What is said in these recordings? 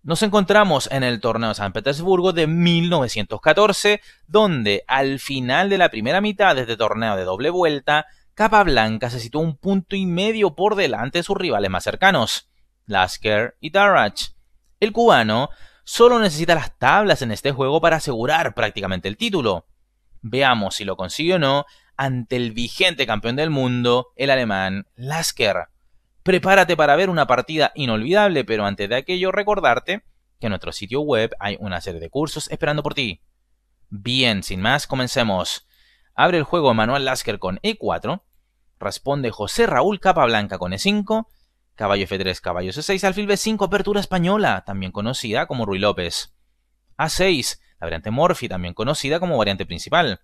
Nos encontramos en el torneo de San Petersburgo de 1914, donde al final de la primera mitad de este torneo de doble vuelta, Capablanca se situó 1,5 puntos por delante de sus rivales más cercanos, Lasker y Tarrach. El cubano solo necesita las tablas en este juego para asegurar prácticamente el título. Veamos si lo consigue o no ante el vigente campeón del mundo, el alemán Lasker. Prepárate para ver una partida inolvidable, pero antes de aquello recordarte que en nuestro sitio web hay una serie de cursos esperando por ti. Bien, sin más, comencemos. Abre el juego Manuel Lasker con E4, responde José Raúl Capablanca con E5, caballo F3, caballo C6, alfil B5, apertura española, también conocida como Ruy López. A6, la variante Morphy, también conocida como variante principal.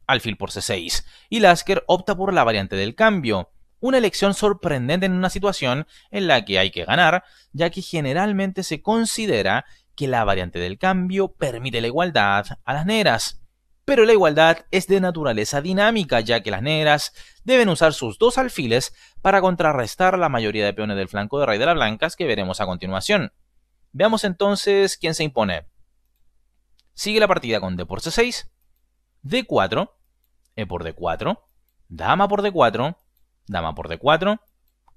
Alfil por C6, y Lasker opta por la variante del cambio. Una elección sorprendente en una situación en la que hay que ganar, ya que generalmente se considera que la variante del cambio permite la igualdad a las negras. Pero la igualdad es de naturaleza dinámica, ya que las negras deben usar sus dos alfiles para contrarrestar la mayoría de peones del flanco de rey de las blancas que veremos a continuación. Veamos entonces quién se impone. Sigue la partida con D por C6, D4, E por D4, dama por D4, dama por D4,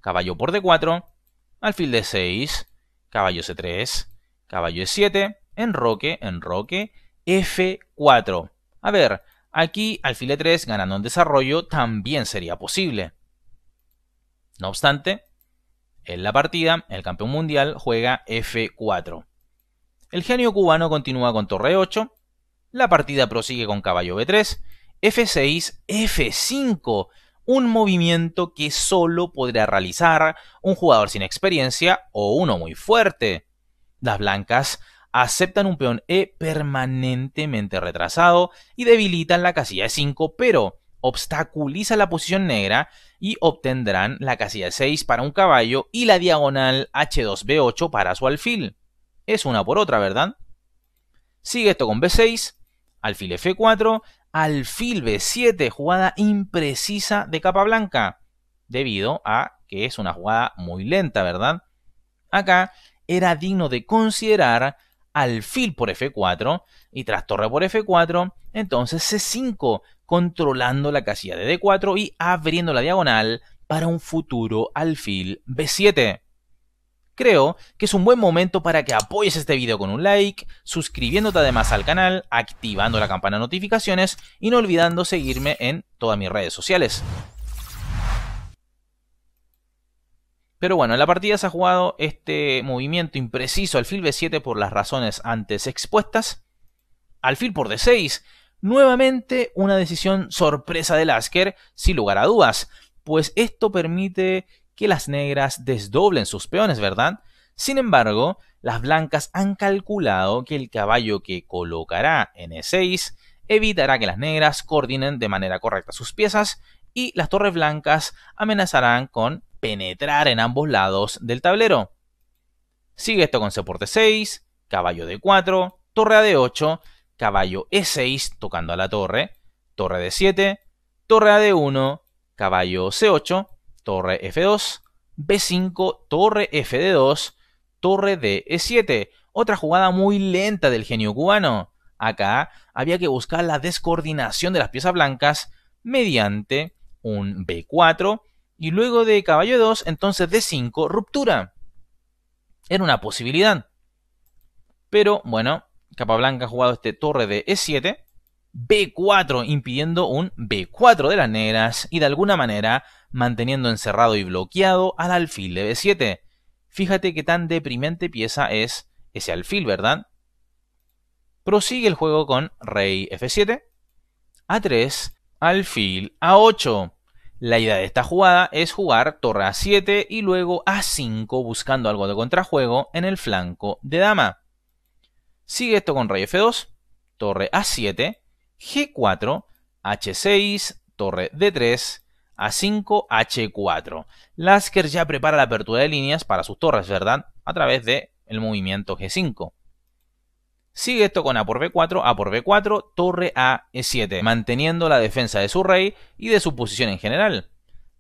caballo por D4, alfil D6, caballo C3, caballo E7, enroque, enroque, F4. A ver, aquí alfil E3 ganando en desarrollo también sería posible. No obstante, en la partida, el campeón mundial juega F4. El genio cubano continúa con torre 8, la partida prosigue con caballo B3, F6, F5, un movimiento que solo podrá realizar un jugador sin experiencia o uno muy fuerte. Las blancas aceptan un peón E permanentemente retrasado y debilitan la casilla E5, pero obstaculiza la posición negra y obtendrán la casilla E6 para un caballo y la diagonal H2B8 para su alfil. Es una por otra, ¿verdad? Sigue esto con B6, alfil F4, alfil B7, jugada imprecisa de Capablanca, debido a que es una jugada muy lenta, ¿verdad? Acá era digno de considerar alfil por F4 y tras torre por F4, entonces C5, controlando la casilla de D4 y abriendo la diagonal para un futuro alfil B7. Creo que es un buen momento para que apoyes este video con un like, suscribiéndote además al canal, activando la campana de notificaciones y no olvidando seguirme en todas mis redes sociales. Pero bueno, en la partida se ha jugado este movimiento impreciso alfil B7 por las razones antes expuestas. Alfil por D6, nuevamente una decisión sorpresa de Lasker, sin lugar a dudas, pues esto permite que las negras desdoblen sus peones, ¿verdad? Sin embargo, las blancas han calculado que el caballo que colocará en E6 evitará que las negras coordinen de manera correcta sus piezas y las torres blancas amenazarán con penetrar en ambos lados del tablero. Sigue esto con C por D6, caballo D4, torre a D8, caballo E6 tocando a la torre, torre D7, torre a D1, caballo C8, torre F2, B5, torre FD2, torre de E7. Otra jugada muy lenta del genio cubano. Acá había que buscar la descoordinación de las piezas blancas mediante un B4 y luego de caballo 2, entonces D5, ruptura. Era una posibilidad. Pero bueno, Capablanca ha jugado este torre de E7, B4 impidiendo un B4 de las negras y de alguna manera manteniendo encerrado y bloqueado al alfil de B7. Fíjate qué tan deprimente pieza es ese alfil, ¿verdad? Prosigue el juego con rey F7, A3, alfil A8. La idea de esta jugada es jugar torre A7 y luego A5 buscando algo de contrajuego en el flanco de dama. Sigue esto con rey F2, torre A7, G4, H6, torre D3, A5, H4. Lasker ya prepara la apertura de líneas para sus torres, ¿verdad? A través del movimiento G5. Sigue esto con A por B4, A por B4, torre a E7, manteniendo la defensa de su rey y de su posición en general.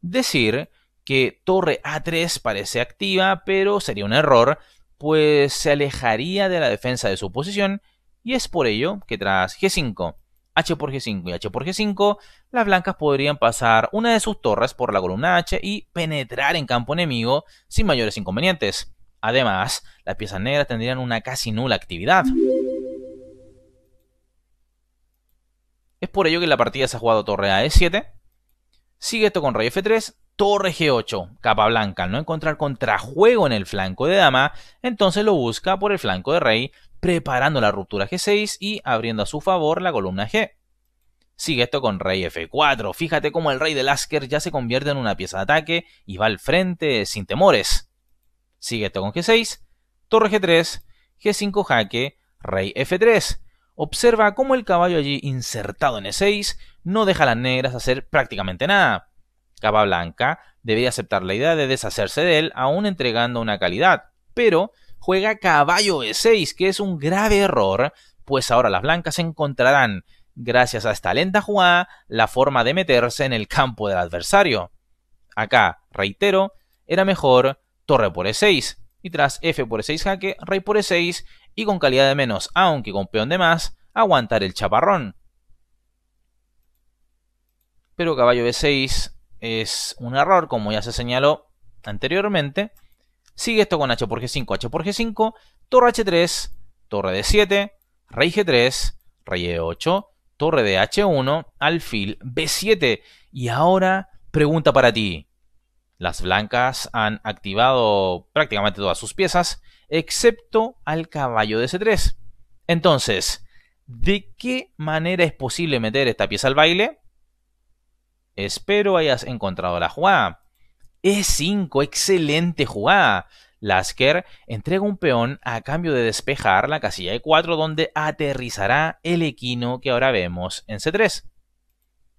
Decir que torre A3 parece activa, pero sería un error, pues se alejaría de la defensa de su posición, y es por ello que tras G5, H por G5 y H por G5, las blancas podrían pasar una de sus torres por la columna H y penetrar en campo enemigo sin mayores inconvenientes. Además, las piezas negras tendrían una casi nula actividad. Es por ello que en la partida se ha jugado torre a E7, sigue esto con rey F3, torre G8, capa blanca. Al no encontrar contrajuego en el flanco de dama, entonces lo busca por el flanco de rey, preparando la ruptura G6 y abriendo a su favor la columna G. Sigue esto con rey F4, fíjate cómo el rey de Lasker ya se convierte en una pieza de ataque y va al frente sin temores. Sigue esto con G6, torre G3, G5 jaque, rey F3. Observa cómo el caballo allí insertado en E6 no deja a las negras hacer prácticamente nada. Capa blanca debería aceptar la idea de deshacerse de él aún entregando una calidad, pero juega caballo E6, que es un grave error, pues ahora las blancas encontrarán, gracias a esta lenta jugada, la forma de meterse en el campo del adversario. Acá, reitero, era mejor torre por E6, y tras F por E6 jaque, rey por E6, y con calidad de menos, aunque con peón de más, aguantar el chaparrón. Pero caballo B6 es un error, como ya se señaló anteriormente. Sigue esto con H por G5, H por G5, torre H3, torre D7, rey G3, rey E8, torre de H1, alfil B7. Y ahora, pregunta para ti. Las blancas han activado prácticamente todas sus piezas, excepto al caballo de C3. Entonces, ¿de qué manera es posible meter esta pieza al baile? Espero hayas encontrado la jugada. E5, excelente jugada. Lasker entrega un peón a cambio de despejar la casilla E4 donde aterrizará el equino que ahora vemos en C3.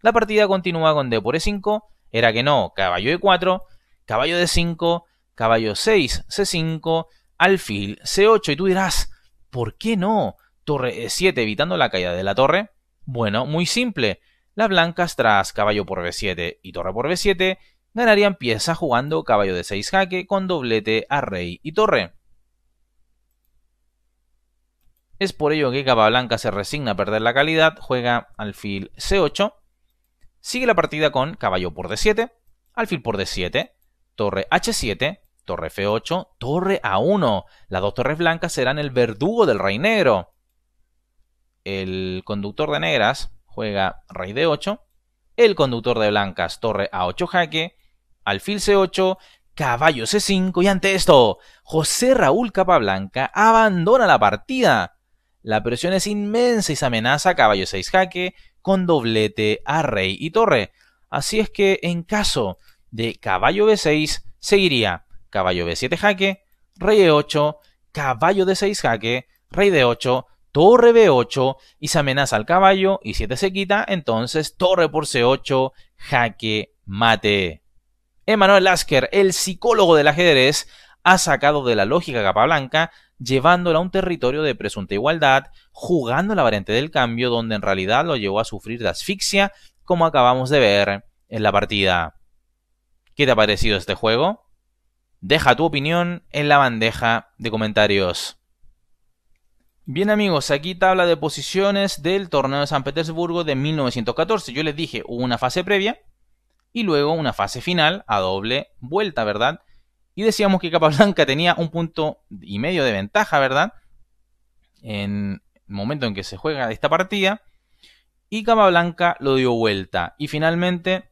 La partida continúa con D por E5, era que no, caballo E4, caballo D5, caballo 6, C5, alfil C8. Y tú dirás, ¿por qué no? Torre E7 evitando la caída de la torre. Bueno, muy simple. Las blancas tras caballo por B7 y torre por B7 ganarían pieza jugando caballo de 6 jaque con doblete a rey y torre. Es por ello que capa blanca se resigna a perder la calidad, juega alfil C8. Sigue la partida con caballo por D7, alfil por D7, torre H7, torre F8, torre A1. Las dos torres blancas serán el verdugo del rey negro. El conductor de negras juega rey D8, el conductor de blancas torre A8 jaque, alfil C8, caballo C5 y ante esto, José Raúl Capablanca abandona la partida. La presión es inmensa y se amenaza caballo 6 jaque con doblete a rey y torre. Así es que en caso de caballo B6 seguiría caballo B7 jaque, rey E8, caballo D6 jaque, rey D8, torre B8 y se amenaza al caballo y 7 se quita, entonces torre por C8, jaque mate. Emanuel Lasker, el psicólogo del ajedrez, ha sacado de la lógica Capablanca, llevándola a un territorio de presunta igualdad, jugando la variante del cambio, donde en realidad lo llevó a sufrir de asfixia, como acabamos de ver en la partida. ¿Qué te ha parecido este juego? Deja tu opinión en la bandeja de comentarios. Bien amigos, aquí tabla de posiciones del torneo de San Petersburgo de 1914. Yo les dije, hubo una fase previa y luego una fase final a doble vuelta, ¿verdad? Y decíamos que Capablanca tenía 1,5 puntos de ventaja, ¿verdad? En el momento en que se juega esta partida. Y Capablanca lo dio vuelta. Y finalmente,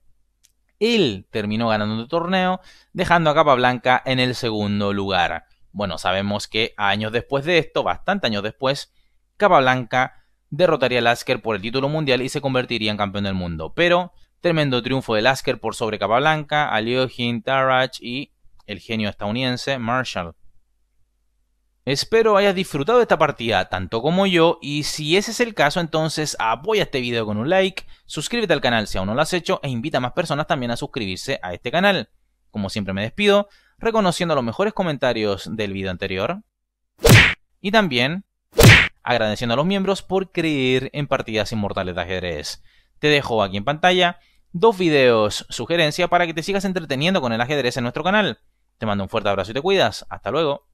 él terminó ganando el torneo, dejando a Capablanca en el segundo lugar. Bueno, sabemos que años después de esto, bastante años después, Capablanca derrotaría a Lasker por el título mundial y se convertiría en campeón del mundo. Pero tremendo triunfo de Lasker por sobre Capablanca, Alyoshin, Tarrach y el genio estadounidense Marshall. Espero hayas disfrutado de esta partida tanto como yo, y si ese es el caso, entonces apoya este video con un like, suscríbete al canal si aún no lo has hecho e invita a más personas también a suscribirse a este canal. Como siempre me despido, reconociendo los mejores comentarios del video anterior y también agradeciendo a los miembros por creer en partidas inmortales de ajedrez. Te dejo aquí en pantalla 2 videos sugerencia para que te sigas entreteniendo con el ajedrez en nuestro canal. Te mando un fuerte abrazo y te cuidas. Hasta luego.